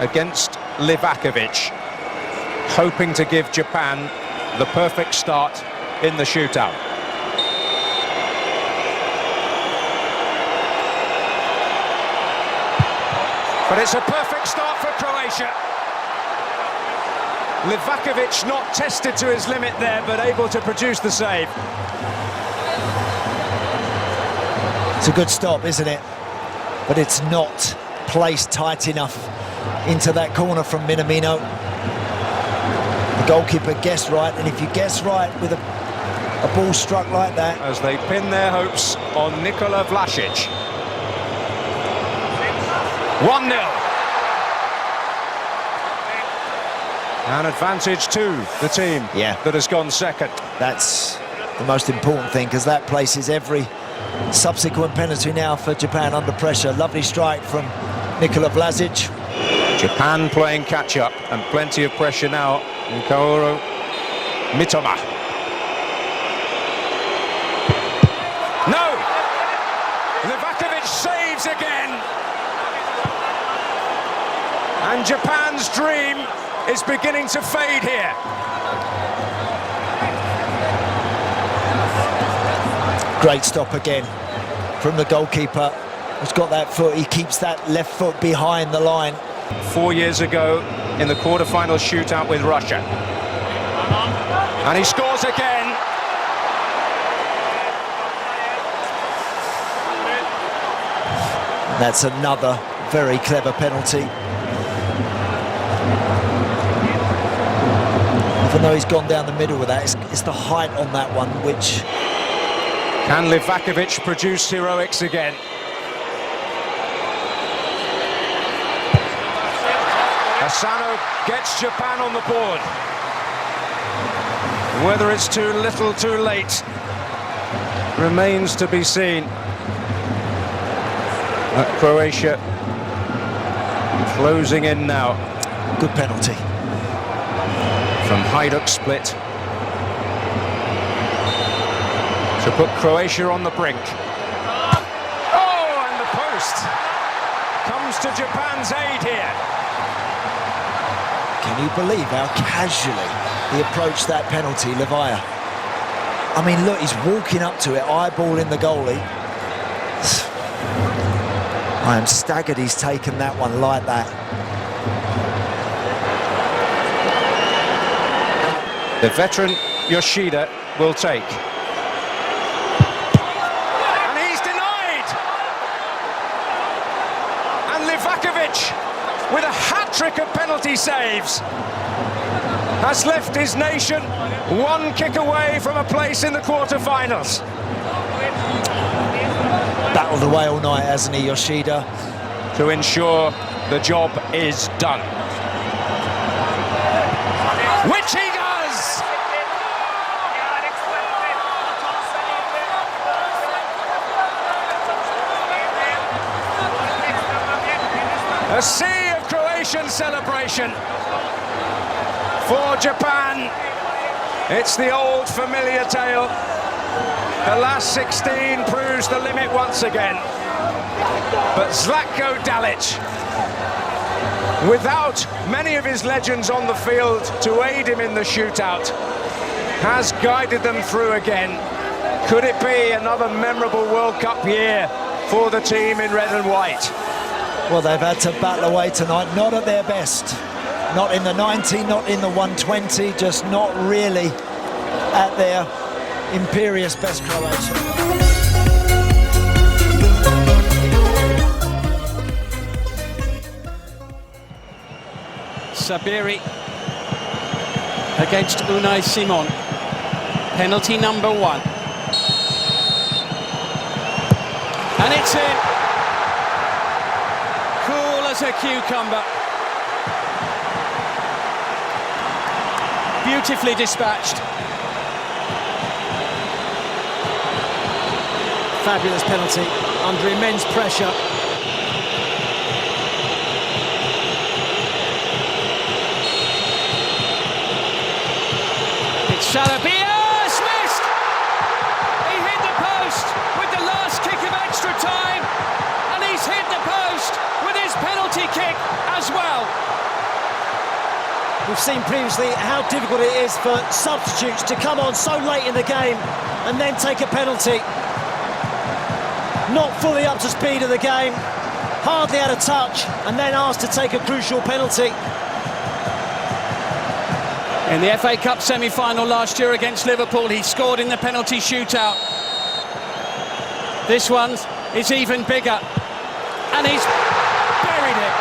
against Livakovic, hoping to give Japan the perfect start in the shootout. But it's a perfect start for Croatia. Livakovic not tested to his limit there, but able to produce the save. It's a good stop, isn't it? But it's not placed tight enough into that corner from Minamino. The goalkeeper guessed right, and if you guess right with a ball struck like that... As they pin their hopes on Nikola Vlasic. 1-0. An advantage to the team that has gone second. That's the most important thing, because that places every subsequent penalty now for Japan under pressure. Lovely strike from Nikola Vlasic. Japan playing catch-up and plenty of pressure now in Kaoru Mitoma. No! Livakovic saves again! And Japan's dream is beginning to fade here. Great stop again from the goalkeeper, who's got that foot. He keeps that left foot behind the line. 4 years ago in the quarter-final shootout with Russia. And he scores again. That's another very clever penalty. Even though he's gone down the middle with that, it's the height on that one which... Can Livakovic produce heroics again? Asano gets Japan on the board. Whether it's too little, too late, remains to be seen. Croatia closing in now. Good penalty. From Hajduk Split. To put Croatia on the brink. Oh, and the post comes to Japan's aid here. Can you believe how casually he approached that penalty, Levaya? I mean, look, he's walking up to it, eyeballing the goalie. I am staggered he's taken that one like that. The veteran Yoshida will take. And he's denied! And Livakovic, with a hat-trick of penalty saves, has left his nation one kick away from a place in the quarter-finals. Battled away all night, hasn't he, Yoshida? To ensure the job is done. Which he does! A sea of Croatian celebration for Japan. It's the old familiar tale. The last 16 proves the limit once again. But Zlatko Dalic, without many of his legends on the field to aid him in the shootout, has guided them through again. Could it be another memorable World Cup year for the team in red and white? Well, they've had to battle away tonight, not at their best. Not in the 90, not in the 120, just not really at their imperious best, Croatia. Sabiri against Unai Simon. Penalty number 1. And it's in. Cool as a cucumber. Beautifully dispatched. Fabulous penalty under immense pressure. It's Shalabias missed! He hit the post with the last kick of extra time, and he's hit the post with his penalty kick as well. We've seen previously how difficult it is for substitutes to come on so late in the game and then take a penalty. Not fully up to speed of the game, hardly had a touch, and then asked to take a crucial penalty. In the FA Cup semi-final last year against Liverpool, he scored in the penalty shootout. This one is even bigger, and he's buried it.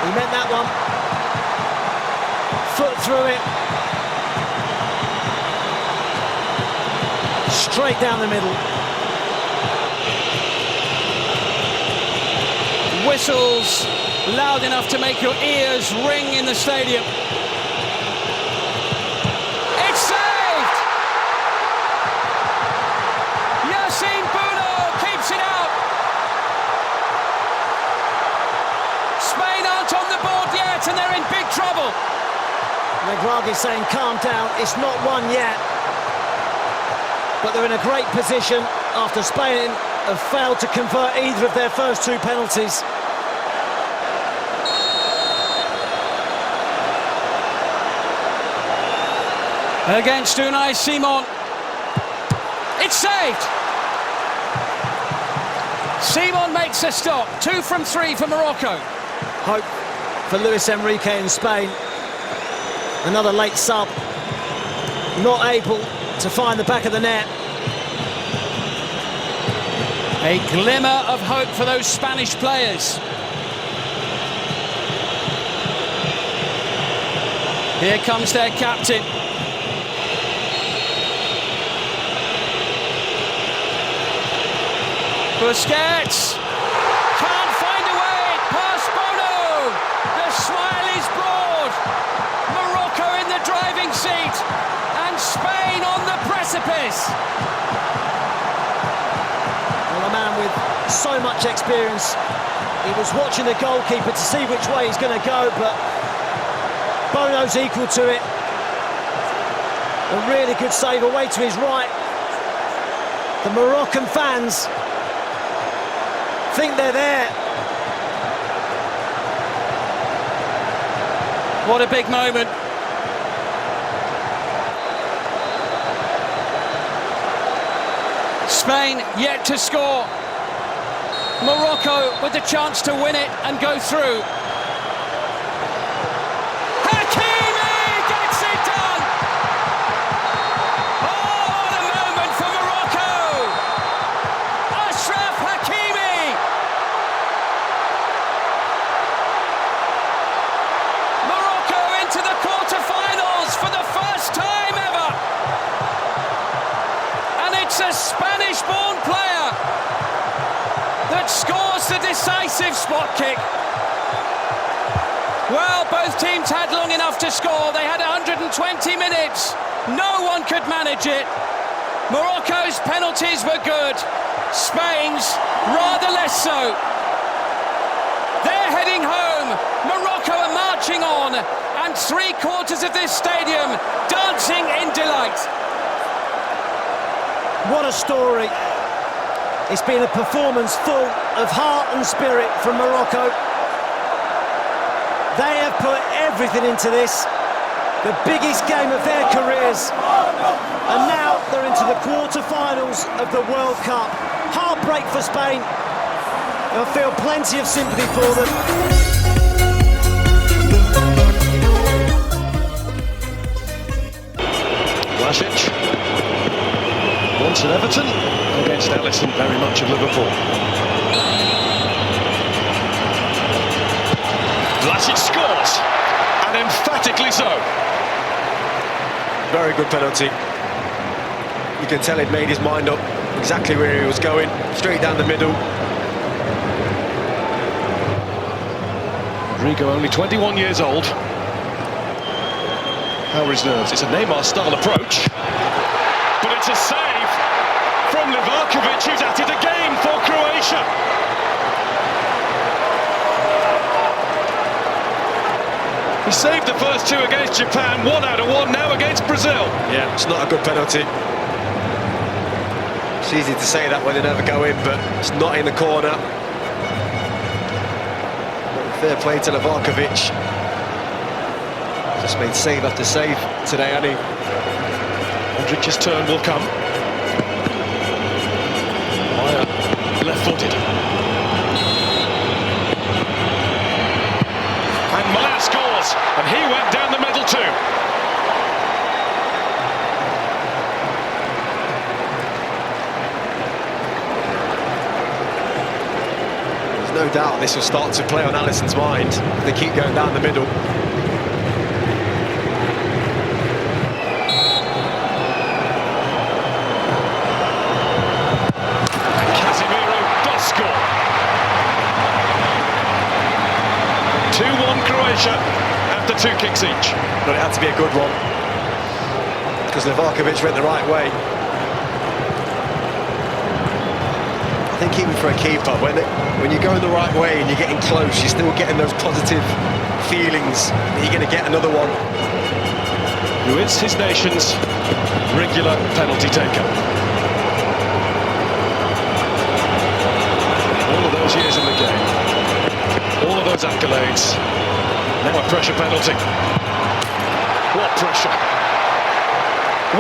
He meant that one. Foot through it. Straight down the middle. Whistles loud enough to make your ears ring in the stadium. It's saved! Yassine Bounou keeps it out. Spain aren't on the board yet, and they're in big trouble. Regragui saying, calm down, it's not won yet. But they're in a great position after Spain have failed to convert either of their first two penalties. Against Unai Simon. It's saved! Simon makes a stop. 2 from 3 for Morocco. Hope for Luis Enrique in Spain. Another late sub. Not able to find the back of the net. A glimmer of hope for those Spanish players. Here comes their captain. Busquets can't find a way past Bono. The smile is broad. Morocco in the driving seat and Spain on the precipice. Well, a man with so much experience. He was watching the goalkeeper to see which way he's going to go, but Bono's equal to it. A really good save away to his right. The Moroccan fans think they're there. What a big moment. Spain yet to score. Morocco with the chance to win it and go through. A Spanish-born player that scores the decisive spot kick. Well, both teams had long enough to score. They had 120 minutes. No one could manage it. Morocco's penalties were good. Spain's rather less so. They're heading home. Morocco are marching on, and 3/4 of this stadium dancing in delight. What a story. It's been a performance full of heart and spirit from Morocco. They have put everything into this, the biggest game of their careers. And now they're into the quarter-finals of the World Cup. Heartbreak for Spain. They'll feel plenty of sympathy for them. Vlasic. Once at Everton, against Alisson very much of Liverpool. Vlasic scores, and emphatically so. Very good penalty. You can tell he'd made his mind up exactly where he was going, straight down the middle. Rodrigo only 21 years old. How are his nerves? It's a Neymar-style approach, but it's a save from Livakovic, who's at it again for Croatia. He saved the first two against Japan, 1 out of 1 now against Brazil. Yeah, it's not a good penalty. It's easy to say that when they never go in, but it's not in the corner. Fair play to Livakovic. Just made save after save today, Annie. Modric's turn will come. Maya, left-footed. And Maya scores, and he went down the middle too. There's no doubt this will start to play on Alisson's mind if they keep going down the middle. Croatia after 2 kicks each. But it had to be a good one, because Livakovic went the right way. I think even for a keeper, when you're going the right way and you're getting close, you're still getting those positive feelings that you're going to get another one. Who is his nation's regular penalty taker. All of those years in the game, all of those accolades. Now a pressure penalty. What pressure!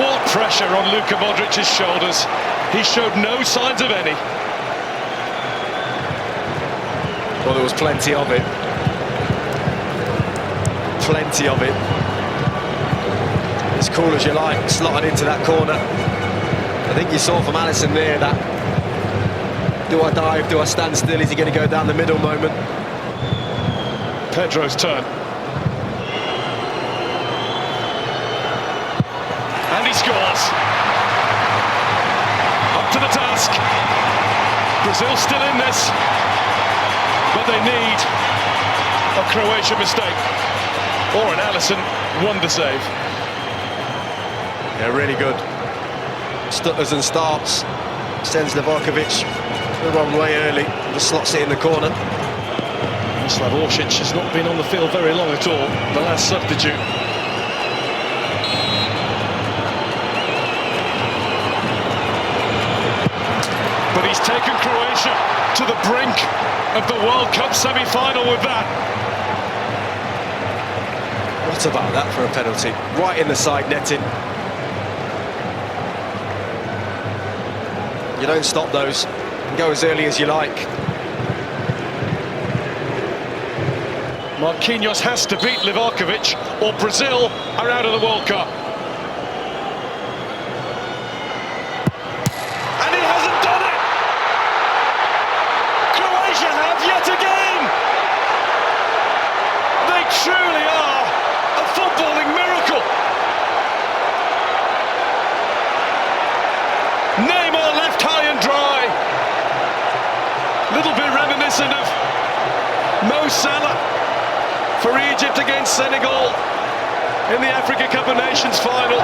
What pressure on Luka Modric's shoulders. He showed no signs of any. Well, there was plenty of it. Plenty of it. As cool as you like, slotted into that corner. I think you saw from Alisson there that do I dive, do I stand still, is he going to go down the middle moment? Pedro's turn. And he scores. Up to the task. Brazil still in this, but they need a Croatia mistake or an Alisson wonder save. Yeah, really good. Stutters and starts. Sends Livakovic the wrong way early. Just slots it in the corner. Slavoršić has not been on the field very long at all, the last substitute. But he's taken Croatia to the brink of the World Cup semi-final with that. What about that for a penalty? Right in the side netting. You don't stop those. You can go as early as you like. Marquinhos has to beat Livakovic or Brazil are out of the World Cup. And he hasn't done it! Croatia have yet again! They truly are a footballing miracle! Neymar left high and dry. Little bit reminiscent of Mo Salah for Egypt against Senegal in the Africa Cup of Nations final.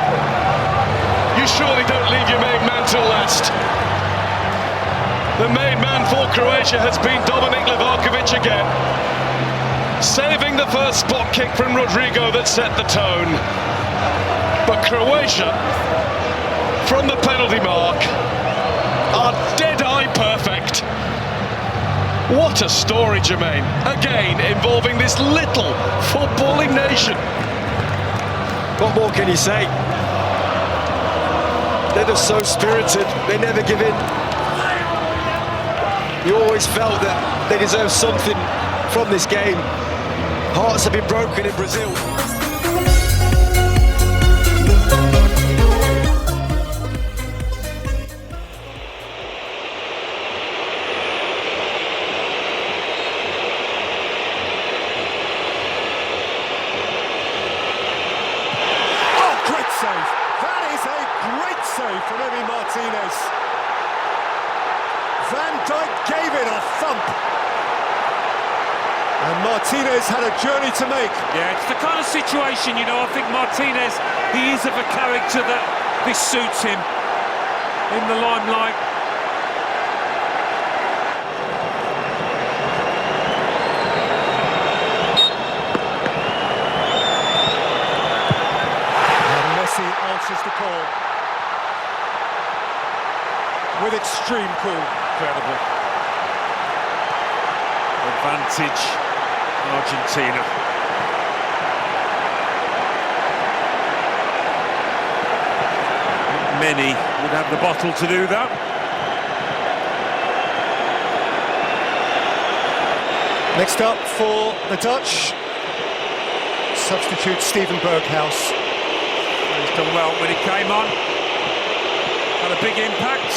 You surely don't leave your main man till last. The main man for Croatia has been Dominic Livakovic again, saving the first spot kick from Rodrigo that set the tone. But Croatia, from the penalty mark, are dead-eye perfect. What a story, Jermaine. Again, involving this little footballing nation. What more can you say? They're just so spirited. They never give in. You always felt that they deserve something from this game. Hearts have been broken in Brazil. From Emi Martinez. Van Dijk gave it a thump. And Martinez had a journey to make. Yeah, it's the kind of situation, you know, I think Martinez, he is of a character that this suits him in the limelight. And Messi answers the call with extreme cool. Incredible. Advantage Argentina. Many would have the bottle to do that. Next up for the Dutch, substitute Steven Berghuis. He's done well when he came on. Had a big impact.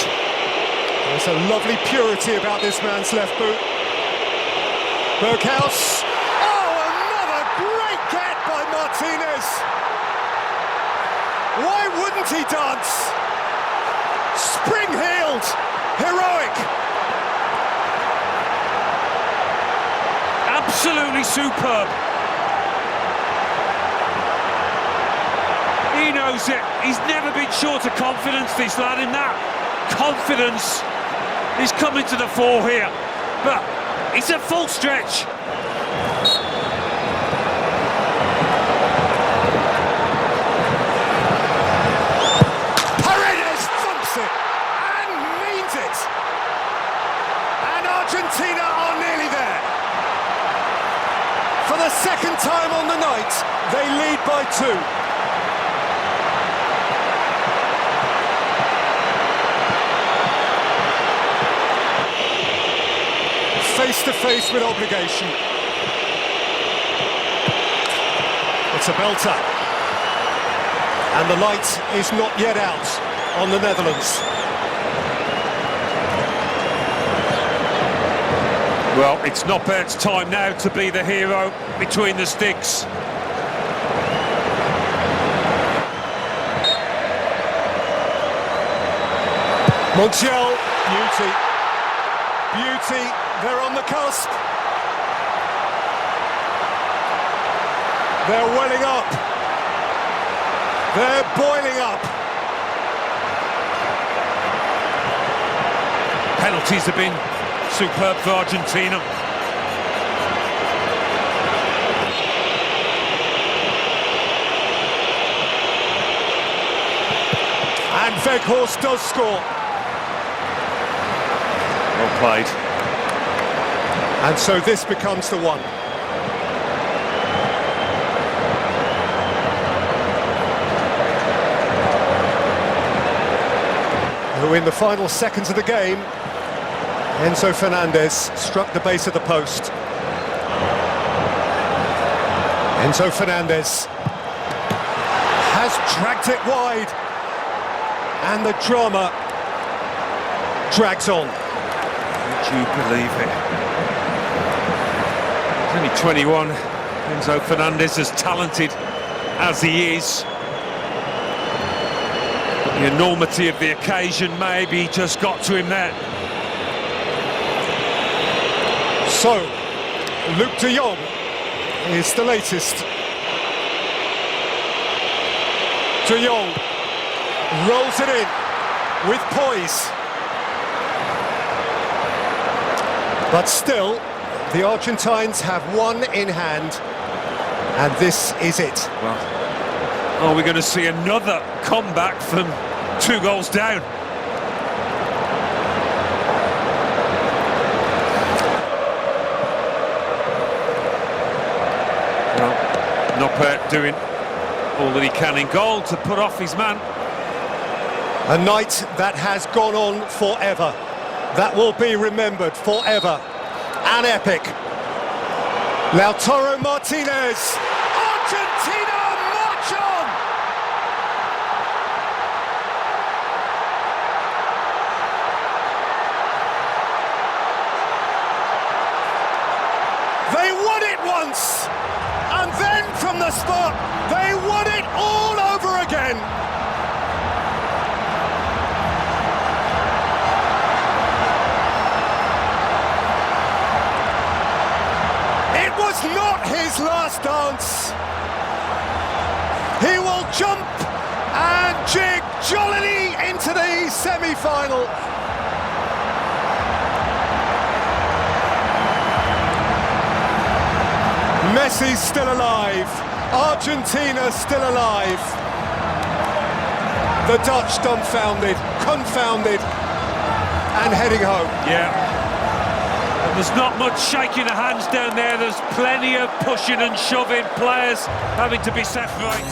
There's a lovely purity about this man's left boot. Berghuis. Oh, another great get by Martinez. Why wouldn't he dance? Spring-heeled, heroic. Absolutely superb. He knows it. He's never been short of confidence, this lad, and that confidence is coming to the fore here. But it's a full stretch. Paredes thumps it and means it. And Argentina are nearly there. For the second time on the night, they lead by 2. Face to face with obligation. It's a belter. And the light is not yet out on the Netherlands. Well, it's Noppert's time now to be the hero between the sticks. Montiel, beauty. Beauty, they're on the cusp. They're welling up. They're boiling up. Penalties have been superb for Argentina. And Weghorst does score. Well played. And so this becomes the one. Who in the final seconds of the game, Enzo Fernandez struck the base of the post. Enzo Fernandez has dragged it wide. And the drama drags on. Would you believe it? He's only 21. Enzo Fernandez, as talented as he is. The enormity of the occasion maybe just got to him there. So, Luc de Jong is the latest. De Jong rolls it in with poise. But still, the Argentines have one in hand, and this is it. Well, are we going to see another comeback from 2 goals down? Well, Noppert doing all that he can in goal to put off his man. A night that has gone on forever. That will be remembered forever. An epic. Lautaro Martinez. Argentina march on! They won it once, and then from the spot, they won it all over again. It was not his last dance. He will jump and jig jollily into the semi-final. Messi's still alive. Argentina still alive. The Dutch dumbfounded, confounded, and heading home. Yeah. And there's not much shaking of hands down there. There's plenty of pushing and shoving, players having to be separated.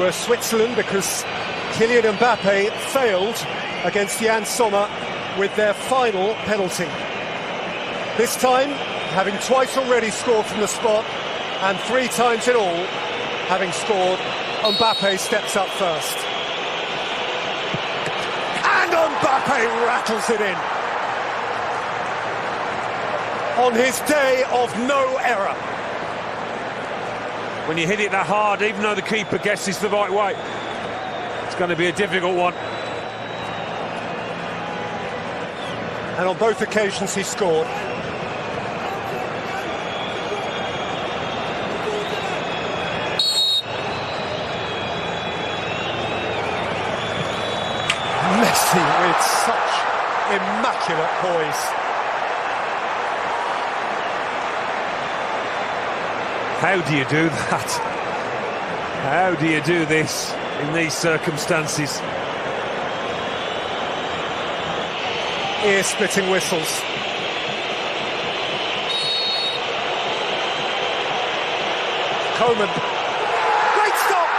Were Switzerland, because Kylian Mbappe failed against Jan Sommer with their final penalty. This time, having twice already scored from the spot, and 3 times in all, having scored, Mbappe steps up first. And Mbappe rattles it in. On his day of no error. When you hit it that hard, even though the keeper guesses the right way, it's going to be a difficult one. And on both occasions he scored. Messi with such immaculate poise. How do you do that? How do you do this in these circumstances? Ear-splitting whistles. Coman. Great stop!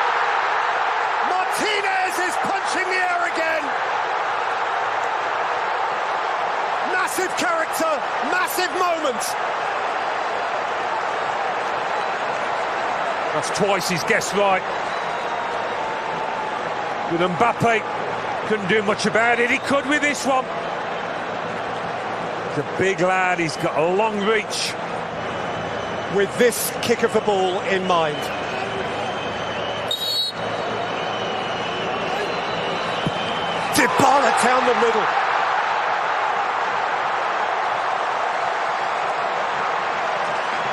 Martinez is punching the air again. Massive character, massive moment. That's twice he's guessed right. With Mbappe, couldn't do much about it. He could with this one. He's a big lad, he's got a long reach. With this kick of the ball in mind. Dybala down the middle.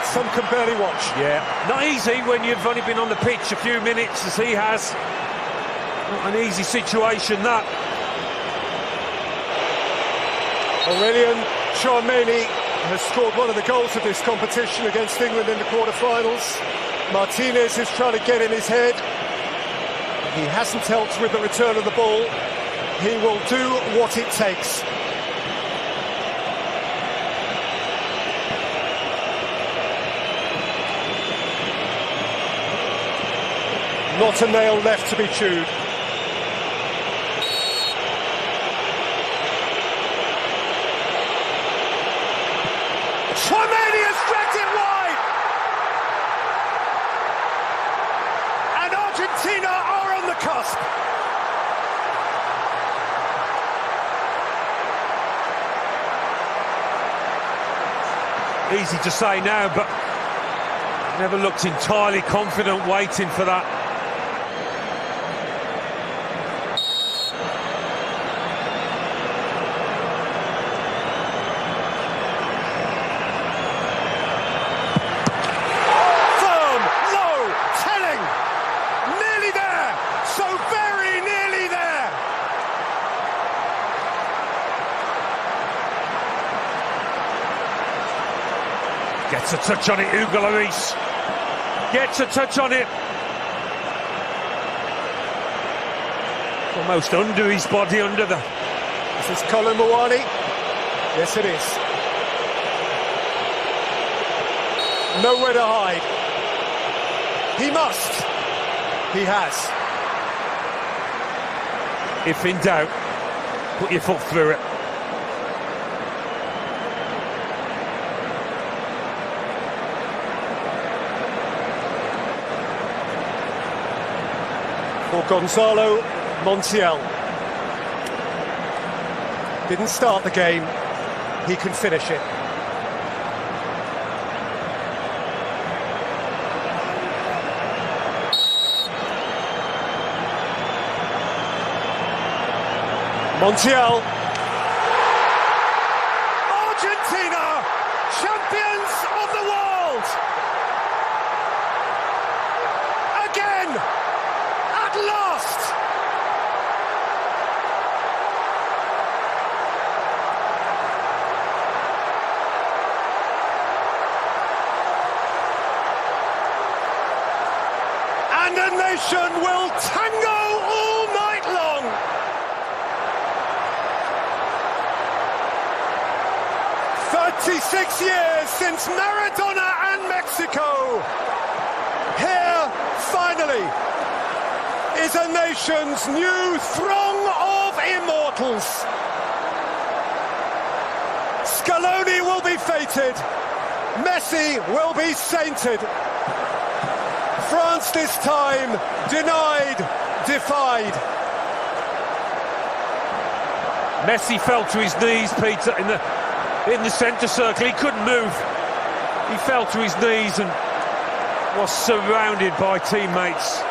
Some can barely watch. Yeah, not easy when you've only been on the pitch a few minutes as he has. Not an easy situation, that. Aurélien Tchouameni has scored one of the goals of this competition against England in the quarter-finals. Martinez is trying to get in his head. He hasn't helped with the return of the ball. He will do what it takes. Not a nail left to be chewed. Tchouameni has dragged it wide! And Argentina are on the cusp. Easy to say now, but never looked entirely confident waiting for that. Gets a touch on it, Hugo Lloris. Gets a touch on it. Almost under his body, under the... Is this Colin Mawani? Yes, it is. Nowhere to hide. He must. He has. If in doubt, put your foot through it. For Gonzalo Montiel. Didn't start the game, he can finish it. Montiel. Argentina, champions of the world! Again! At last! And a nation will tango all night long. "36 years since Maradona and Mexico. Here, finally, is a nation's new throng of immortals. Scaloni will be feted. Messi will be sainted. France this time denied, defied." Messi fell to his knees, Peter, in the centre circle. He couldn't move. He fell to his knees and was surrounded by teammates.